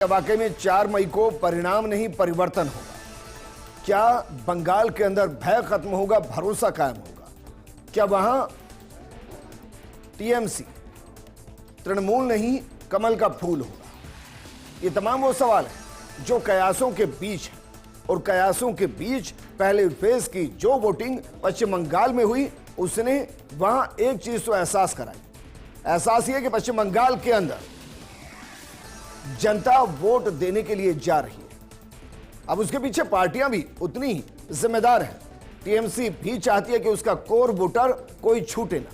वाकई में 4 मई को परिणाम नहीं परिवर्तन होगा। क्या बंगाल के अंदर भय खत्म होगा, भरोसा कायम होगा? क्या वहां टीएमसी तृणमूल नहीं कमल का फूल होगा? ये तमाम वो सवाल है जो कयासों के बीच है। और कयासों के बीच पहले फेज की जो वोटिंग पश्चिम बंगाल में हुई, उसने वहां एक चीज तो एहसास कराई। एहसास यह कि पश्चिम बंगाल के अंदर जनता वोट देने के लिए जा रही है। अब उसके पीछे पार्टियां भी उतनी ही जिम्मेदार हैं। टीएमसी भी चाहती है कि उसका कोर वोटर कोई छूटे ना,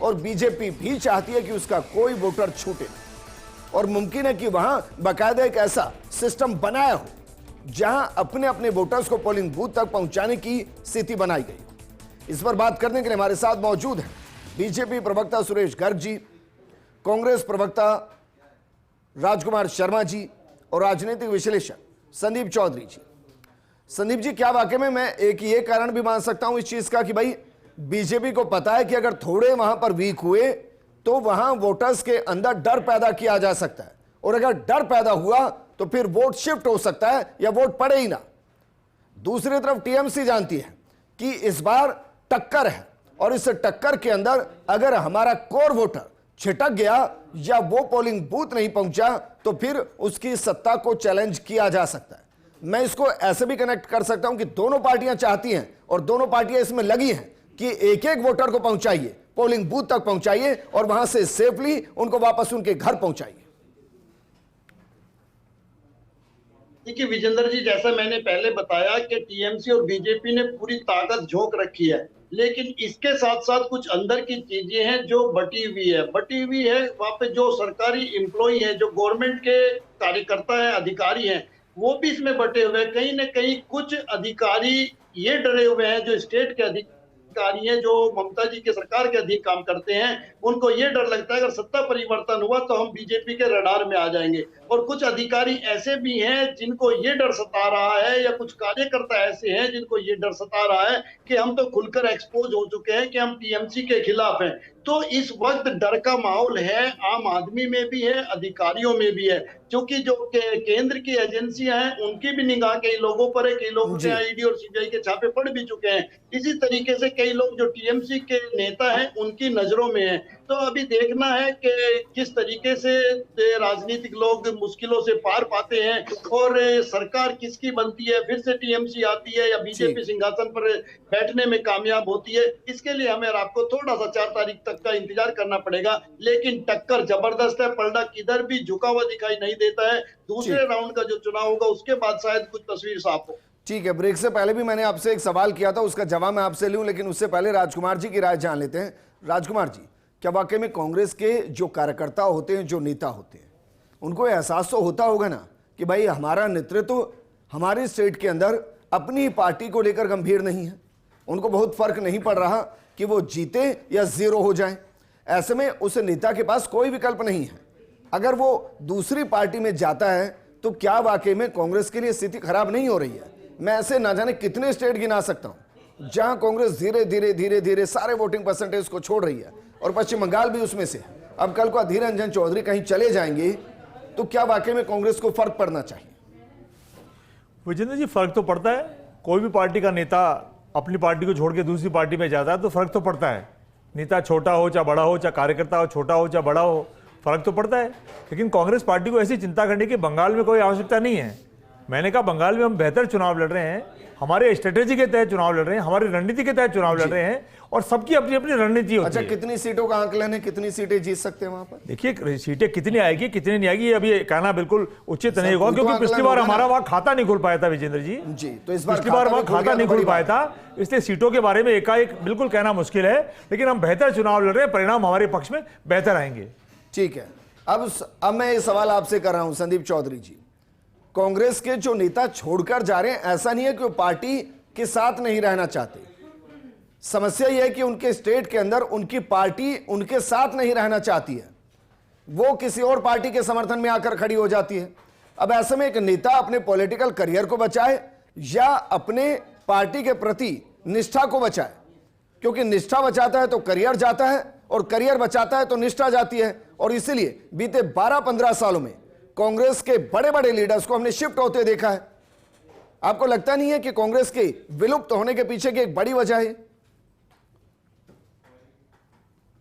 और बीजेपी भी चाहती है कि उसका कोई वोटर छूटे ना। और मुमकिन है कि वहां बाकायदा एक ऐसा सिस्टम बनाया हो जहां अपने अपने वोटर्स को पोलिंग बूथ तक पहुंचाने की स्थिति बनाई गई। इस पर बात करने के लिए हमारे साथ मौजूद हैं बीजेपी प्रवक्ता सुरेश गर्ग जी, कांग्रेस प्रवक्ता राजकुमार शर्मा जी और राजनीतिक विश्लेषक संदीप चौधरी जी। संदीप जी, क्या वाकई में मैं एक ये कारण भी मान सकता हूं इस चीज का कि भाई बीजेपी को पता है कि अगर थोड़े वहां पर वीक हुए तो वहां वोटर्स के अंदर डर पैदा किया जा सकता है, और अगर डर पैदा हुआ तो फिर वोट शिफ्ट हो सकता है या वोट पड़े ही ना। दूसरी तरफ टीएमसी जानती है कि इस बार टक्कर है, और इस टक्कर के अंदर अगर हमारा कोर वोटर छिटक गया या वो पोलिंग बूथ नहीं पहुंचा तो फिर उसकी सत्ता को चैलेंज किया जा सकता है। मैं इसको ऐसे भी कनेक्ट कर सकता हूं कि दोनों पार्टियां चाहती हैं और दोनों पार्टियां इसमें लगी हैं कि एक एक वोटर को पहुंचाइए, पोलिंग बूथ तक पहुंचाइए और वहां से सेफली उनको वापस उनके घर पहुंचाइए। देखिए विजेंद्र जी, जैसा मैंने पहले बताया कि टीएमसी और बीजेपी ने पूरी ताकत झोंक रखी है, लेकिन इसके साथ साथ कुछ अंदर की चीजें हैं जो बटी हुई है। वहां पे जो सरकारी एम्प्लॉई है, जो गवर्नमेंट के कार्यकर्ता है, अधिकारी हैं, वो भी इसमें बटे हुए हैं। कहीं ना कहीं कुछ अधिकारी ये डरे हुए हैं, जो स्टेट के अधिकारी हैं, जो ममता जी के सरकार के अधीन काम करते हैं, उनको ये डर लगता है अगर सत्ता परिवर्तन हुआ तो हम बीजेपी के रडार में आ जाएंगे। और कुछ अधिकारी ऐसे भी हैं जिनको ये डर सता रहा है, या कुछ कार्यकर्ता ऐसे हैं जिनको ये डर सता रहा है कि हम तो खुलकर एक्सपोज हो चुके हैं कि हम टीएमसी के खिलाफ हैं। तो इस वक्त डर का माहौल है, आम आदमी में भी है, अधिकारियों में भी है, क्योंकि जो केंद्र की एजेंसियां हैं उनकी भी निगाह कई लोगों पर है। कई लोगों के ईडी और सीबीआई के छापे पड़ भी चुके हैं। इसी तरीके से कई लोग जो टीएमसी के नेता हैं उनकी नजरों में है। तो अभी देखना है कि किस तरीके से राजनीतिक लोग मुश्किलों से पार पाते हैं और सरकार किसकी बनती है, फिर से टीएमसी आती है या बीजेपी सिंहासन पर बैठने में कामयाब होती है। इसके लिए हमें आपको थोड़ा सा 4 तारीख तक का इंतजार करना पड़ेगा। लेकिन टक्कर जबरदस्त है, पलड़ा किधर भी झुका हुआ दिखाई नहीं देता है। दूसरे राउंड का जो चुनाव होगा उसके बाद शायद कुछ तस्वीर साफ हो। ठीक है, ब्रेक से पहले भी मैंने आपसे एक सवाल किया था, उसका जवाब मैं आपसे लूं, लेकिन उससे पहले राजकुमार जी की राय जान लेते हैं। राजकुमार जी, क्या वाकई में कांग्रेस के जो कार्यकर्ता होते हैं, जो नेता होते हैं, उनको एहसास तो होता होगा ना कि भाई हमारा नेतृत्व हमारे स्टेट के अंदर अपनी पार्टी को लेकर गंभीर नहीं है, उनको बहुत फर्क नहीं पड़ रहा कि वो जीते या जीरो हो जाए। ऐसे में उस नेता के पास कोई विकल्प नहीं है। अगर वो दूसरी पार्टी में जाता है तो क्या वाकई में कांग्रेस के लिए स्थिति खराब नहीं हो रही है? मैं ऐसे ना जाने कितने स्टेट गिना सकता हूं जहां कांग्रेस धीरे धीरे सारे वोटिंग परसेंटेज को छोड़ रही है, और पश्चिम बंगाल भी उसमें से। अब कल को अधीर रंजन चौधरी कहीं चले जाएंगे तो क्या वाकई में कांग्रेस को फर्क पड़ना चाहिए? विजेंद्र जी, फर्क तो पड़ता है। कोई भी पार्टी का नेता अपनी पार्टी को छोड़ के दूसरी पार्टी में जाता है तो फर्क तो पड़ता है। नेता छोटा हो चाहे बड़ा हो, चाहे कार्यकर्ता हो छोटा हो चाहे बड़ा हो, फर्क तो पड़ता है। लेकिन कांग्रेस पार्टी को ऐसी चिंता करने की बंगाल में कोई आवश्यकता नहीं है। मैंने कहा बंगाल में हम बेहतर चुनाव लड़ रहे हैं, हमारे स्ट्रेटेजी के तहत चुनाव लड़ रहे हैं, हमारी रणनीति के तहत चुनाव लड़ रहे हैं, और सबकी अपनी अपनी रणनीति होती है। अच्छा, कितनी सीटों का आंकलन है, कितनी सीटें जीत सकते हैं वहां पर? देखिए, सीटें कितनी आएगी कितनी नहीं आएगी अभी कहना बिल्कुल उचित नहीं होगा, क्योंकि पिछली बार हमारा वहां खाता नहीं खुल पाया था विजेंद्र जी। तो इस बार पिछली बार वहां खाता नहीं खुल पाया था, इसलिए सीटों के बारे में एकाएक बिल्कुल कहना मुश्किल है। लेकिन हम बेहतर चुनाव लड़ रहे हैं, परिणाम हमारे पक्ष में बेहतर आएंगे। ठीक है, अब मैं ये सवाल आपसे कर रहा हूं संदीप चौधरी जी। कांग्रेस के जो नेता छोड़कर जा रहे हैं, ऐसा नहीं है कि वो पार्टी के साथ नहीं रहना चाहते। समस्या यह है कि उनके स्टेट के अंदर उनकी पार्टी उनके साथ नहीं रहना चाहती है, वो किसी और पार्टी के समर्थन में आकर खड़ी हो जाती है। अब ऐसे में एक नेता अपने पॉलिटिकल करियर को बचाए या अपने पार्टी के प्रति निष्ठा को बचाए, क्योंकि निष्ठा बचाता है तो करियर जाता है, और करियर बचाता है तो निष्ठा जाती है। और इसीलिए बीते 12-15 सालों में कांग्रेस के बड़े बड़े लीडर्स को हमने शिफ्ट होते देखा है। आपको लगता नहीं है कि कांग्रेस के विलुप्त होने के पीछे की एक बड़ी वजह है?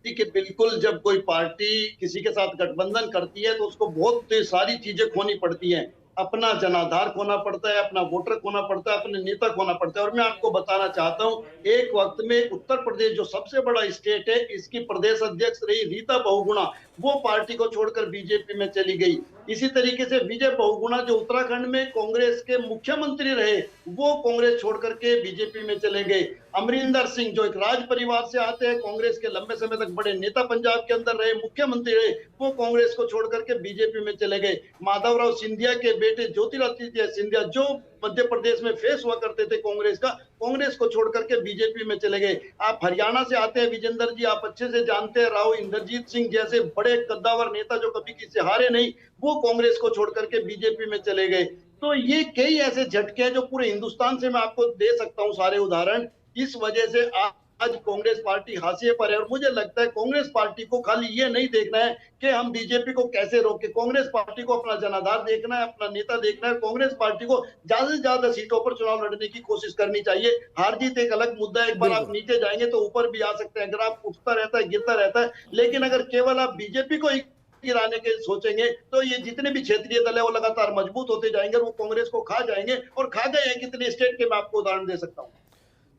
कि बिल्कुल, जब कोई पार्टी किसी के साथ गठबंधन करती है तो उसको बहुत सारी चीजें खोनी पड़ती हैं। अपना जनाधार खोना पड़ता है, अपना वोटर खोना पड़ता है, अपने नेता खोना पड़ता है। और मैं आपको बताना चाहता हूं, एक वक्त में उत्तर प्रदेश जो सबसे बड़ा स्टेट है, इसकी प्रदेश अध्यक्ष रही रीता बहुगुणा, वो पार्टी को छोड़कर बीजेपी में चली गई। इसी तरीके से विजय बहुगुणा जो उत्तराखंड में कांग्रेस के मुख्यमंत्री रहे, वो कांग्रेस छोड़ करके बीजेपी में चले गए। अमरिंदर सिंह जो एक राज परिवार से आते हैं, कांग्रेस के लंबे समय तक बड़े नेता पंजाब के अंदर रहे, मुख्यमंत्री रहे, वो कांग्रेस को छोड़ करके बीजेपी में चले गए। माधवराव सिंधिया के बेटे ज्योतिरादित्य सिंधिया जो मध्य प्रदेश में फेस हुआ करते थे कांग्रेस का, कांग्रेस को छोड़ करके बीजेपी में चले गए। आप हरियाणा से आते हैं विजेंद्र जी, आप अच्छे से जानते हैं, राव इंद्रजीत सिंह जैसे बड़े कद्दावर नेता जो कभी किसी हारे नहीं, वो कांग्रेस को छोड़ करके बीजेपी में चले गए। तो ये कई ऐसे झटके हैं जो पूरे हिंदुस्तान से मैं आपको दे सकता हूं सारे उदाहरण। इस वजह से आज कांग्रेस पार्टी हाशिए पर है। और मुझे लगता है कांग्रेस पार्टी को खाली ये नहीं देखना है कि हम बीजेपी को कैसे रोके, कांग्रेस पार्टी को अपना जनाधार देखना है, अपना नेता देखना है। कांग्रेस पार्टी को ज्यादा से ज्यादा सीटों पर चुनाव लड़ने की कोशिश करनी चाहिए। हार जीत एक अलग मुद्दा है, एक बार आप नीचे जाएंगे तो ऊपर भी आ सकते हैं। अगर आप उठता रहता है, गिरता रहता है, लेकिन अगर केवल आप बीजेपी को गिराने के सोचेंगे तो ये जितने भी क्षेत्रीय दल है वो लगातार मजबूत होते जाएंगे और वो कांग्रेस को खा जाएंगे। और खा गए हैं कितने स्टेट के, मैं आपको उदाहरण दे सकता हूँ।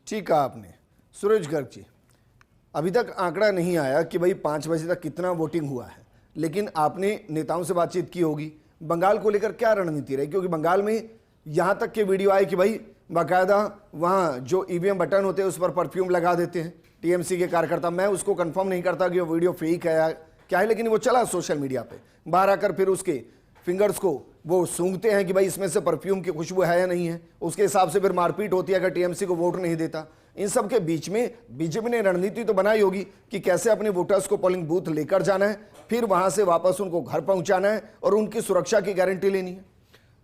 ठीक है आपने। सूरज गर्ग जी, अभी तक आंकड़ा नहीं आया कि भाई 5 बजे तक कितना वोटिंग हुआ है, लेकिन आपने नेताओं से बातचीत की होगी। बंगाल को लेकर क्या रणनीति रही? क्योंकि बंगाल में यहां तक के वीडियो आए कि भाई बाकायदा वहां जो ईवीएम बटन होते हैं उस पर परफ्यूम लगा देते हैं टीएमसी के कार्यकर्ता। मैं उसको कंफर्म नहीं करता कि वो वीडियो फेक है या क्या है, लेकिन वो चला सोशल मीडिया पे। बाहर आकर फिर उसके फिंगर्स को वो सूंघते हैं कि भाई इसमें से परफ्यूम की खुशबू है या नहीं है। उसके हिसाब से फिर मारपीट होती है अगर टीएमसी को वोट नहीं देता। इन सब के बीच में बीजेपी ने रणनीति तो बनाई होगी कि कैसे अपने वोटर्स को पोलिंग बूथ लेकर जाना है, फिर वहां से वापस उनको घर पहुंचाना है और उनकी सुरक्षा की गारंटी लेनी है।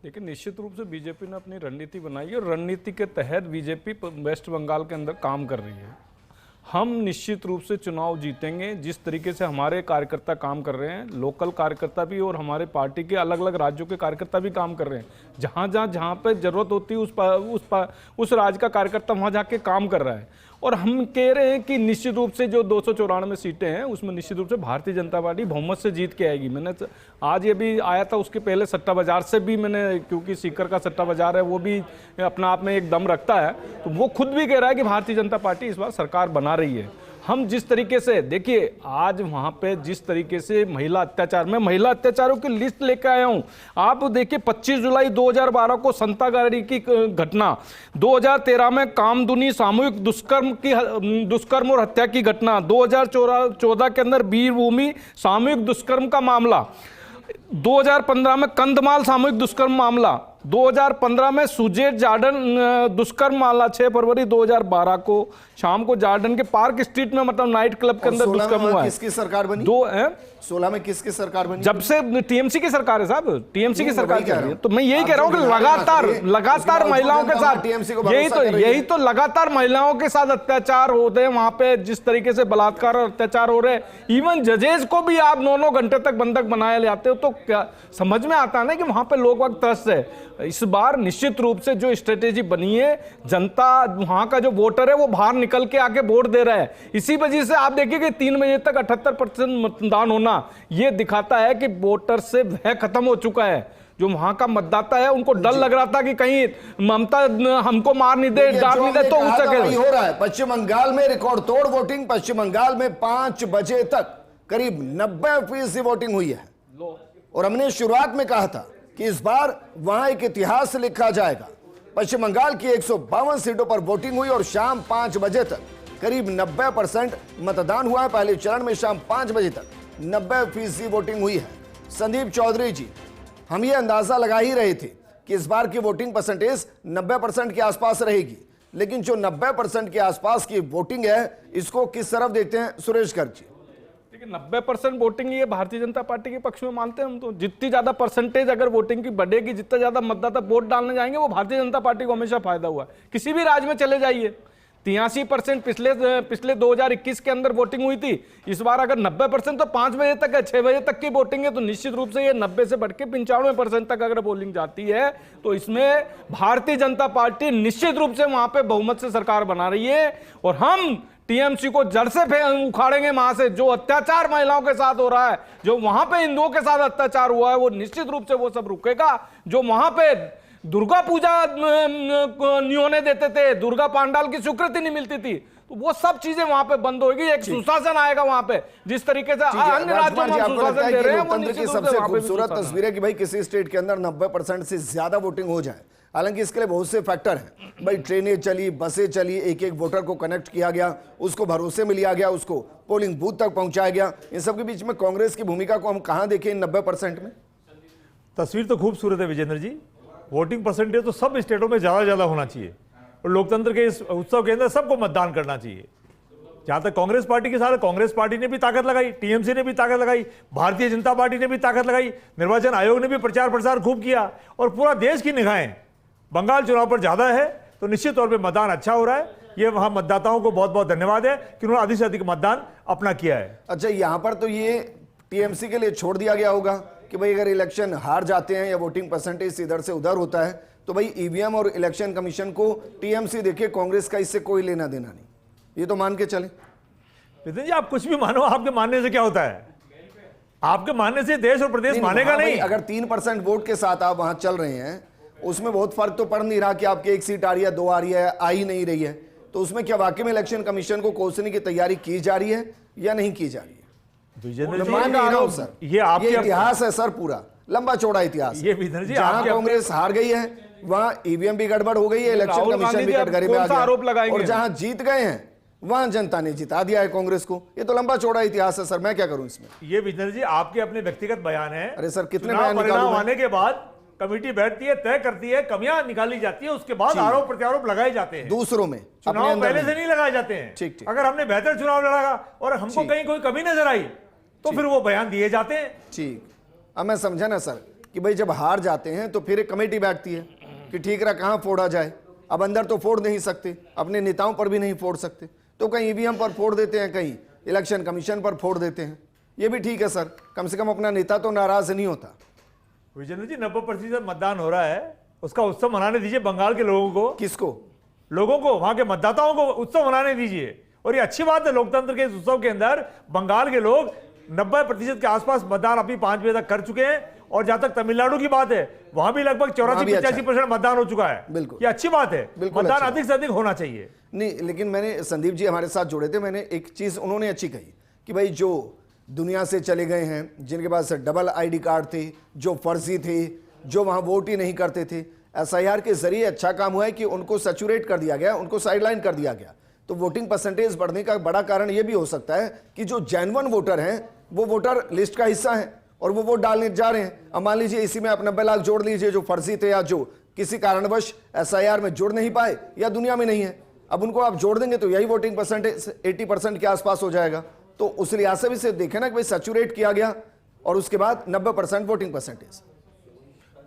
लेकिन निश्चित रूप से बीजेपी ने अपनी रणनीति बनाई है और रणनीति के तहत बीजेपी वेस्ट बंगाल के अंदर काम कर रही है। हम निश्चित रूप से चुनाव जीतेंगे। जिस तरीके से हमारे कार्यकर्ता काम कर रहे हैं, लोकल कार्यकर्ता भी और हमारे पार्टी के अलग अलग राज्यों के कार्यकर्ता भी काम कर रहे हैं। जहाँ पे जरूरत होती है उस राज्य का कार्यकर्ता वहाँ जाके काम कर रहा है। और हम कह रहे हैं कि निश्चित रूप से जो 294 सीटें हैं उसमें निश्चित रूप से भारतीय जनता पार्टी बहुमत से जीत के आएगी। मैंने आज ये भी आया था, उसके पहले सट्टा बाजार से भी मैंने, क्योंकि सीकर का सट्टा बाजार है वो भी अपना आप में एक दम रखता है, तो वो खुद भी कह रहा है कि भारतीय जनता पार्टी इस बार सरकार बना रही है। हम जिस तरीके से देखिए आज वहां पे जिस तरीके से महिला अत्याचार, मैं महिला अत्याचारों की लिस्ट लेकर आया हूं। आप देखिए 25 जुलाई 2012 को संतागारी की घटना, 2013 में कामदुनी सामूहिक दुष्कर्म और हत्या की घटना, 2014 के अंदर वीरभूमि सामूहिक दुष्कर्म का मामला, 2015 में कंधमाल सामूहिक दुष्कर्म मामला, 2015 में सुजेट जार्डन दुष्कर्म मामला, 6 फरवरी 2012 को शाम को जार्डन के पार्क स्ट्रीट में मतलब नाइट क्लब के अंदर दुष्कर्म हुआ है। किसकी सरकार बनी? 16 में किसकी सरकार बनी? जब से टीएमसी की सरकार है साहब, टीएमसी की सरकार चल रही है। तो मैं यही कह रहा हूं कि लगातार महिलाओं के साथ यही तो लगातार महिलाओं के साथ अत्याचार होते हैं वहां पे, जिस तरीके से बलात्कार और अत्याचार हो रहे हैं। इवन जजेस को भी आप 9-9 घंटे तक बंधक बनाए लाते हो, तो क्या समझ में आता है ना कि वहां पे लोग वक्त त्रस्त है। इस बार निश्चित रूप से जो स्ट्रेटेजी बनी है, जनता वहां का जो वोटर है वो बाहर निकल के आके वोट दे रहा है। इसी वजह से आप देखिए कि 3 बजे तक 78% मतदान होना ये दिखाता है कि वोटर से भय खत्म हो चुका है। जो वहां का मतदाता है उनको डर लग रहा था कि कहीं ममता हमको मार नहीं दे, डाल नहीं दे, तो उस जगह हो रहा है। पश्चिम बंगाल में रिकॉर्ड तोड़ वोटिंग। पश्चिम बंगाल में 5 बजे तक करीब 90% वोटिंग हुई है और हमने शुरुआत में कहा था कि इस बार वहां एक इतिहास लिखा जाएगा। पश्चिम बंगाल की 152 सीटों पर वोटिंग हुई और शाम 5 बजे तक करीब 90% मतदान हुआ है। पहले चरण में शाम 5 बजे तक 90% वोटिंग हुई है। संदीप चौधरी जी, हम ये अंदाजा लगा ही रहे थे कि इस बार की वोटिंग परसेंटेज 90% के आसपास रहेगी, लेकिन जो 90% के आसपास की वोटिंग है इसको किस तरफ देखते हैं सुरेश गर्ग जी? 90% वोटिंग ये भारतीय जनता पार्टी के पक्ष में मानते हैं हम। तो जितनी ज्यादा परसेंटेज अगर वोटिंग की बढ़ेगी, जितना ज्यादा मतदाता वोट डालने जाएंगे, वो भारतीय जनता पार्टी को हमेशा फायदा हुआ है। किसी भी राज्य में चले जाइए, 83% पिछले 2021 के अंदर वोटिंग हुई थी। इस बार अगर 90% तो 5 बजे तक है, 6 बजे तक की वोटिंग है, तो निश्चित रूप से ये 90 से बढ़ के 95% तक अगर पोलिंग जाती है तो इसमें भारतीय जनता पार्टी निश्चित रूप से वहां पे बहुमत से सरकार बना रही है। और हम टीएमसी को जड़ से उखाड़ेंगे वहां से। जो अत्याचार महिलाओं के साथ हो रहा है, जो वहां पे हिंदुओं के साथ अत्याचार हुआ है, वो निश्चित रूप से वो सब रुकेगा। जो वहां पे दुर्गा पूजा नहीं होने देते थे, दुर्गा पांडाल की स्वीकृति नहीं मिलती थी, तो वो सब चीजें वहां पे बंद होगी। एक सुशासन आएगा वहां पे, जिस तरीके से अन्य राज्यों में हम सुशासन दे रहे हैं। वो लोकतंत्र की सबसे खूबसूरत तस्वीर है कि भाई किसी स्टेट के अंदर 90% से ज्यादा वोटिंग हो जाए। हालांकि इसके लिए बहुत से फैक्टर हैं भाई, ट्रेनें चली, बसें चली, एक एक वोटर को कनेक्ट किया गया, उसको भरोसे में लिया गया, उसको पोलिंग बूथ तक पहुंचाया गया। इन सबके बीच में कांग्रेस की भूमिका को हम कहां देखें इन 90% में? तस्वीर तो खूबसूरत है विजेंद्र जी। वोटिंग परसेंटेज तो सब स्टेटों में ज्यादा होना चाहिए और लोकतंत्र के इस उत्सव के अंदर सबको मतदान करना चाहिए। जहां तक कांग्रेस पार्टी के साथ, कांग्रेस पार्टी ने भी ताकत लगाई, टीएमसी ने भी ताकत लगाई, भारतीय जनता पार्टी ने भी ताकत लगाई, निर्वाचन आयोग ने भी प्रचार प्रसार खूब किया और पूरा देश की निगाहें बंगाल चुनाव पर ज्यादा है। तो निश्चित तौर पर मतदान अच्छा हो रहा है। ये वहां मतदाताओं को बहुत बहुत धन्यवाद है कि उन्होंने अधिक से अधिक मतदान अपना किया है। अच्छा, यहां पर तो ये टीएमसी के लिए छोड़ दिया गया होगा कि भाई अगर इलेक्शन हार जाते हैं या वोटिंग परसेंटेज इधर से उधर होता है तो भाई ईवीएम और इलेक्शन कमीशन को टीएमसी देखिए, कांग्रेस का इससे कोई लेना देना नहीं, ये तो मान के चले। नितिन जी, आप कुछ भी मानो, आपके मानने से क्या होता है? आपके मानने से देश और प्रदेश मानेगा नहीं। अगर 3% वोट के साथ आप वहां चल रहे हैं, उसमें बहुत फर्क तो पड़ नहीं रहा कि आपकी 1 सीट आ रही है, 2 आ रही है, आ ही नहीं रही है, तो उसमें क्या वाकई में इलेक्शन कमीशन को कोसने की तैयारी की जा रही है या नहीं की जा रही है? मान नहीं रहा हूं सर, ये इतिहास है सर, पूरा लंबा चौड़ा इतिहास। ये विजेंद्र जी, जहां कांग्रेस हार गई है वहां ईवीएम भी गड़बड़ हो गई है, इलेक्शन कमीशन भी कटघरे में आ गया, और जहां जीत गए हैं वहां जनता ने जिता दिया है कांग्रेस को। ये तो लंबा चौड़ा इतिहास है सर, मैं क्या करूं इसमें? ये विजेंद्र जी आपके अपने व्यक्तिगत बयान है। अरे सर, कितने बयान परिणाम आने के बाद कमेटी बैठती है, तय करती है, कमियां निकाली जाती है, उसके बाद आरोप प्रत्यारोप लगाए जाते हैं दूसरों में। चुनाव पहले से नहीं लगाए जाते हैं। ठीक। अगर हमने बेहतर चुनाव लड़ा और हमको कहीं कोई कमी नजर आई तो फिर वो बयान दिए जाते हैं। ठीक, अब मैं समझा ना सर कि भाई जब हार जाते हैं तो फिर एक कमेटी बैठती है कि ठीक रहा, कहां फोड़ा जाए। अब अंदर तो फोड़ नहीं सकते, अपने नेताओं पर भी नहीं फोड़ सकते, तो कहीं ईवीएम पर फोड़ देते हैं, कहीं इलेक्शन कमीशन पर फोड़ देते हैं। ये भी ठीक है सर, कम से कम अपना नेता तो नाराज नहीं होता। विजेंद्र जी, 90% मतदान हो रहा है, उसका उत्सव मनाने दीजिए बंगाल के लोगों को। किसको? लोगों को, वहां के मतदाताओं को उत्सव मनाने दीजिए। और ये अच्छी बात है, लोकतंत्र के इस उत्सव के अंदर बंगाल के लोग 90% के आसपास मतदान अभी 5 बजे तक कर चुके हैं। और जहां तक तमिलनाडु की बात है, वहां भी लगभग 84-85% मतदान हो चुका है। बिल्कुल, ये अच्छी बात है, मतदान अधिक से अधिक होना चाहिए। नहीं, लेकिन मैंने, संदीप जी हमारे साथ जुड़े थे, मैंने एक चीज उन्होंने अच्छी कही कि भाई जो दुनिया से चले गए हैं, जिनके पास डबल आईडी कार्ड थे, जो फर्जी थे, जो वहां वोट ही नहीं करते थे, एसआईआर के जरिए अच्छा काम हुआ है कि उनको सैचुरेट कर दिया गया, उनको साइडलाइन कर दिया गया। तो वोटिंग परसेंटेज बढ़ने का बड़ा कारण यह भी हो सकता है कि जो जेन्युइन वोटर हैं वो वोटर लिस्ट का हिस्सा है और वो वोट डालने जा रहे हैं। अब मान लीजिए इसी में आप 90 लाख जोड़ लीजिए जो फर्जी थे या जो किसी कारणवश एसआईआर में जुड़ नहीं पाए या दुनिया में नहीं है, अब उनको आप जोड़ देंगे तो यही वोटिंग परसेंटेज 80% के आसपास हो जाएगा। तो उस लिहाज से भी से देखें ना कि भाई सैचुरेट किया गया और उसके बाद 90% वोटिंग परसेंटेज।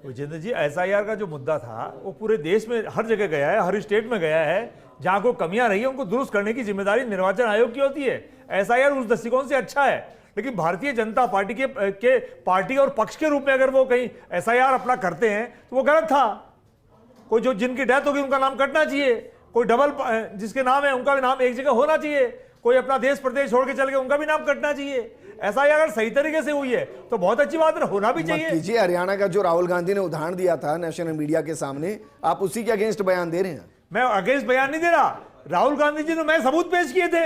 विजेंद्र जी, एसआईआर का जो मुद्दा था वो पूरे देश में हर जगह गया है, हर स्टेट में गया है। जहां को कमियां रही है उनको दुरुस्त करने की जिम्मेदारी निर्वाचन आयोग की होती है। एसआईआर उस दृष्टिकोण से अच्छा है, लेकिन भारतीय जनता पार्टी के पार्टी और पक्ष के रूप में अगर वो कहीं एसआईआर अपना करते हैं तो वो गलत था। कोई जो जिनकी डेथ होगी उनका नाम कटना चाहिए, कोई डबल जिसके नाम है उनका भी नाम एक जगह होना चाहिए, कोई अपना देश प्रदेश छोड़ के चल गए उनका भी नाम कटना चाहिए। एसआईआर अगर सही तरीके से हुई है तो बहुत अच्छी बात है, होना भी चाहिए। कीजिए, हरियाणा का जो राहुल गांधी ने उदाहरण दिया था नेशनल मीडिया के सामने, आप उसी के अगेंस्ट बयान दे रहे हैं। मैं अगेंस्ट बयान नहीं दे रहा, राहुल गांधी जी ने मैं सबूत पेश किए थे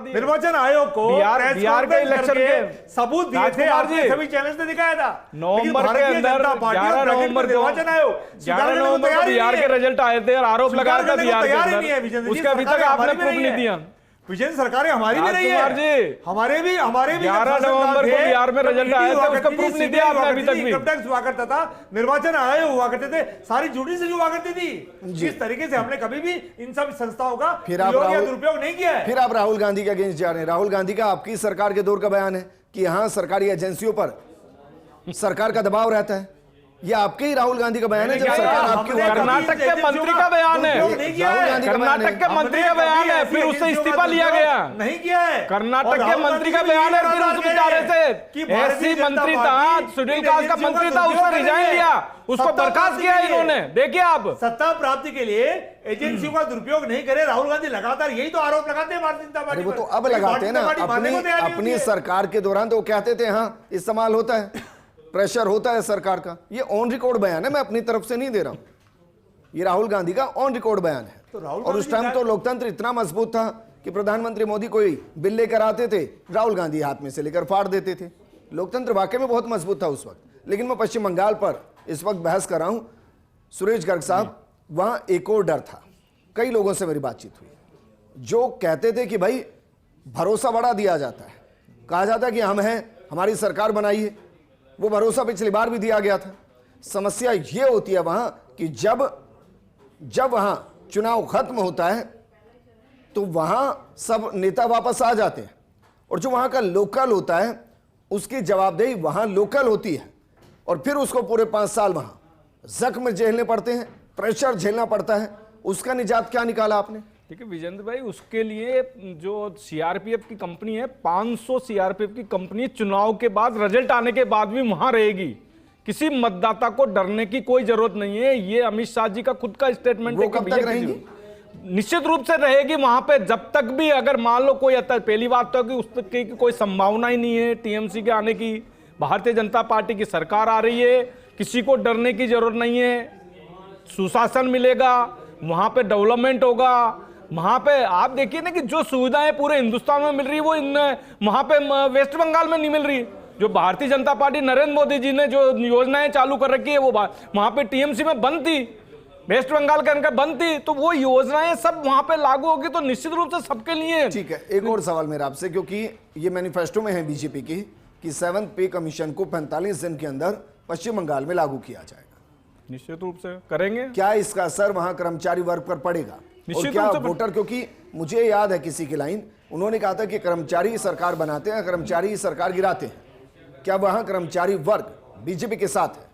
निर्वाचन आयोग को, बिहार के इलेक्शन के सबूत दिए थे, आपने सभी चैनल्स ने दिखाया था। नवंबर के अंदर 11 नवंबर निर्वाचन आयोग 11 नवंबर को बिहार के रिजल्ट आए थे और आरोप लगाया था बिहार के अंदर, उसका अभी तक आपने प्रूफ नहीं दिया। विजेंद्र सरकारें हमारी भी नहीं है, हमारे भी 11 नवंबर को बिहार में रिजल्ट आया था, उसका प्रूफ नहीं दिया आपने अभी तक भी। इनकम टैक्स हुआ करता था, निर्वाचन आयोग हुआ करते थे, सारी झूठी से हुआ करती थी। इस तरीके से हमने कभी भी इन सब संस्थाओं का दुरुपयोग नहीं किया है। फिर आप राहुल गांधी के अगेंस्ट जा रहे हैं। राहुल गांधी का आपकी सरकार के दौर का बयान है कि यहाँ सरकारी एजेंसियों पर सरकार का दबाव रहता है, ये आपके ही राहुल गांधी का बयान है जब सरकार आपकी हुआ करती। कर्नाटक के मंत्री का बयान है, राहुल गांधी का बयान है। कर्नाटक के मंत्री का बयान है, फिर उससे इस्तीफा लिया गया। नहीं किया है। कर्नाटक के मंत्री का बयान है, फिर उस बेचारे से ऐसी मंत्री था, सुनील कांस का मंत्री था, उसने रिजाइन दिया, उसको बर्खास्त किया इन्होंने। देखिए आप, सत्ता प्राप्ति के लिए एजेंसियों का दुरुपयोग नहीं करे राहुल गांधी लगातार यही तो आरोप लगाते हैं भारतीय जनता पार्टी वो पर। तो अब लगाते हैं ना, अपनी सरकार के दौरान तो वो कहते थे हाँ इस्तेमाल होता है, प्रेशर होता है सरकार का। ये ऑन रिकॉर्ड बयान है, मैं अपनी तरफ से नहीं दे रहा हूं, ये राहुल गांधी का ऑन रिकॉर्ड बयान है। तो राहुल और उस टाइम तो लोकतंत्र इतना मजबूत था कि प्रधानमंत्री मोदी कोई बिल लेकर आते थे, राहुल गांधी हाथ में से लेकर फाड़ देते थे। लोकतंत्र वाकई में बहुत मजबूत था उस वक्त। लेकिन मैं पश्चिम बंगाल पर इस वक्त बहस कर रहा हूं, सुरेश गर्ग साहब, वहां एक और डर था। कई लोगों से मेरी बातचीत हुई जो कहते थे कि भाई भरोसा बढ़ा दिया जाता है, कहा जाता है कि हम हैं, हमारी सरकार बनाई है। वो भरोसा पिछली बार भी दिया गया था। समस्या ये होती है वहां कि जब वहां चुनाव खत्म होता है तो वहां सब नेता वापस आ जाते हैं और जो वहां का लोकल होता है उसकी जवाबदेही वहां लोकल होती है और फिर उसको पूरे 5 साल वहां जख्म झेलने पड़ते हैं, प्रेशर झेलना पड़ता है। उसका निजात क्या निकाला आपने? ठीक है विजेंद्र भाई, उसके लिए जो सीआरपीएफ की कंपनी है, 500 सीआरपीएफ की कंपनी चुनाव के बाद, रिजल्ट आने के बाद भी वहां रहेगी। किसी मतदाता को डरने की कोई जरूरत नहीं है। ये अमित शाह जी का खुद का स्टेटमेंट है। कब तक रहेंगी? निश्चित रूप से रहेगी वहां पे, जब तक भी अगर मान लो कोई आता है। पहली बात तो कि उसकी कोई संभावना ही नहीं है टीएमसी के आने की। भारतीय जनता पार्टी की सरकार आ रही है, किसी को डरने की जरूरत नहीं है। सुशासन मिलेगा, वहां पे डेवलपमेंट होगा। वहां पे आप देखिए ना कि जो सुविधाएं पूरे हिंदुस्तान में मिल रही है वो वहां पे वेस्ट बंगाल में नहीं मिल रही। जो भारतीय जनता पार्टी नरेंद्र मोदी जी ने जो योजनाएं चालू कर रखी है वो वहां पे टीएमसी में बंद थी, वेस्ट बंगाल के अंदर बंद थी। तो वो योजनाएं सब वहां पे लागू होगी तो निश्चित रूप से सबके लिए। ठीक है, एक और सवाल मेरा आपसे, क्योंकि ये मैनिफेस्टो में है बीजेपी की कि 7th पे कमीशन को 45 दिन के अंदर पश्चिम बंगाल में लागू किया जाएगा। निश्चित रूप से करेंगे। क्या इसका असर वहां कर्मचारी वर्ग पर पड़ेगा? और क्या वोटर, क्योंकि मुझे याद है किसी की लाइन, उन्होंने कहा था कि कर्मचारी ही सरकार बनाते हैं, कर्मचारी ही सरकार गिराते हैं। क्या वहां कर्मचारी वर्ग बीजेपी के साथ है?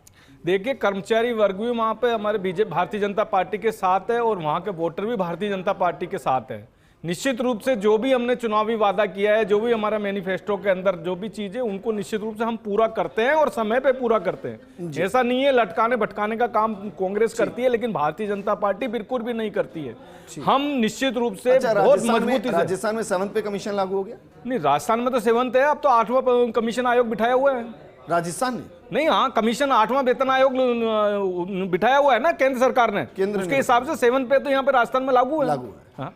देखिए, कर्मचारी वर्ग भी वहां पे हमारे बीजेपी भारतीय जनता पार्टी के साथ है और वहां के वोटर भी भारतीय जनता पार्टी के साथ है। निश्चित रूप से जो भी हमने चुनावी वादा किया है, जो भी हमारा मैनिफेस्टो के अंदर जो भी चीजें, उनको निश्चित रूप से हम पूरा करते हैं और समय पे पूरा करते हैं। ऐसा नहीं है लटकाने भटकाने का काम कांग्रेस करती है, लेकिन भारतीय जनता पार्टी बिल्कुल भी नहीं करती है। हम निश्चित रूप से बहुत मजबूती से। राजस्थान में 7th पे कमीशन लागू हो गया? नहीं, राजस्थान में तो 7th है, अब तो 8वां कमीशन आयोग बिठाया हुआ है राजस्थान में। नहीं, हाँ, कमीशन 8वां वेतन आयोग बिठाया हुआ है ना केंद्र सरकार ने, उसके हिसाब से 7th पे तो यहाँ पे राजस्थान में लागू है। हाँ,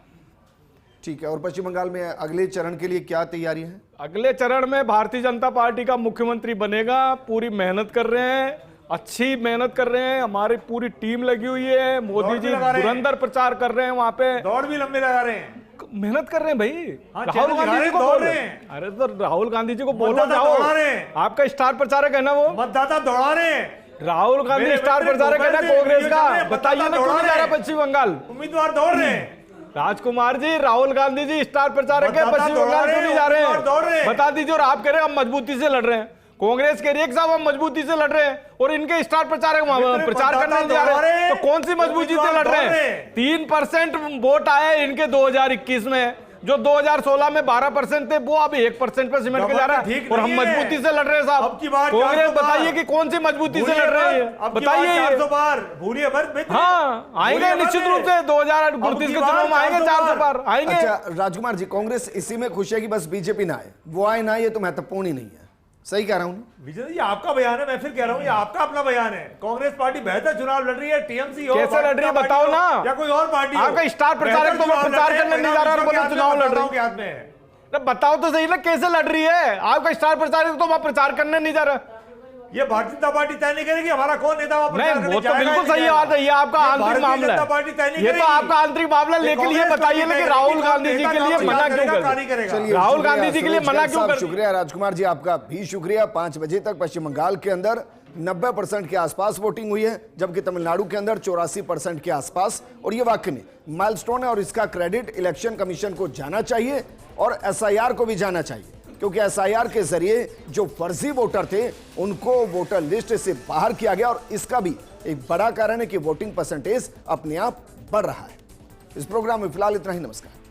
ठीक है। और पश्चिम बंगाल में अगले चरण के लिए क्या तैयारी है? अगले चरण में भारतीय जनता पार्टी का मुख्यमंत्री बनेगा। पूरी मेहनत कर रहे हैं, अच्छी मेहनत कर रहे हैं, हमारी पूरी टीम लगी हुई है। मोदी जी धुरंधर प्रचार कर रहे हैं, वहां पे दौड़ भी लंबे लगा रहे हैं, मेहनत कर रहे हैं भाई। हाँ, राहुल गांधी जी को दौड़ बोल रहे रहे हैं। हैं। अरे तो राहुल गांधी जी को बोलो, मतदाता जाओ, दौड़ा रहे हैं। आपका स्टार प्रचारक है ना वो, मतदाता दौड़ा रहे हैं। राहुल गांधी स्टार प्रचारक है ना कांग्रेस का। बताइए ना क्यों नहीं जा रहा पश्चिम बंगाल? उम्मीदवार दौड़ रहे हैं। राजकुमार जी, राहुल गांधी जी स्टार प्रचारक है, पश्चिम बंगाल क्यों नहीं जा रहे हैं? बता दीजिए। और आप कह रहे हैं हम मजबूती से लड़ रहे हैं। कांग्रेस कह रही है साहब हम मजबूती से लड़ रहे हैं और इनके स्टार प्रचारक प्रचार करने नहीं जा रहे हैं, तो कौन सी मजबूती से लड़ रहे हैं? 3% वोट आए इनके 2021 में, जो 2016 में 12% थे, वो अभी 1% पे सिमट के जा रहा है और हम मजबूती से लड़ रहे हैं साहब। कांग्रेस बताइए कि कौन सी मजबूती से लड़ रहे हैं, बताइए। हाँ, आएंगे निश्चित रूप से 2029 के चुनाव में आएंगे, 400 पार आएंगे। अच्छा राजकुमार जी, कांग्रेस इसी में खुश है कि बस बीजेपी ना आए, वो आए ना, ये तो महत्वपूर्ण ही नहीं है। सही कह रहा हूँ विजय जी? आपका बयान है, मैं फिर कह रहा हूँ ये आपका अपना बयान है। कांग्रेस पार्टी बेहतर चुनाव लड़ रही है, टीएमसी हो, कैसे लड़ रही है बताओ ना, या कोई और पार्टी? आपका स्टार प्रचारक तो मैं प्रचार करने नहीं जा रहा हूँ, चुनाव लड़ रहा हूँ। बताओ तो सही ना कैसे लड़ रही है? आपका स्टार प्रचारक तो मैं प्रचार करने नहीं जा रहा। ये भारतीय जनता पार्टी तय नहीं करेगी हमारा कौन नेता वहां प्रचार करने नहीं, वो तो बिल्कुल सही बात है, ये आपका आंतरिक मामला है, ये तो आपका आंतरिक मामला। लेकिन ये बताइए ना कि राहुल गांधी जी के लिए मना क्यों कर? राहुल गांधी जी के लिए मना क्यों कर? शुक्रिया राजकुमार जी, आपका भी शुक्रिया। 5 बजे तक पश्चिम बंगाल के अंदर 90% के आसपास वोटिंग हुई है, जबकि तमिलनाडु के अंदर 84% के आसपास। और ये वाकई में माइलस्टोन है और इसका क्रेडिट इलेक्शन कमीशन को जाना चाहिए और SIR को भी जाना चाहिए। क्योंकि एसआईआर के जरिए जो फर्जी वोटर थे उनको वोटर लिस्ट से बाहर किया गया और इसका भी एक बड़ा कारण है कि वोटिंग परसेंटेज अपने आप बढ़ रहा है। इस प्रोग्राम में फिलहाल इतना ही। नमस्कार।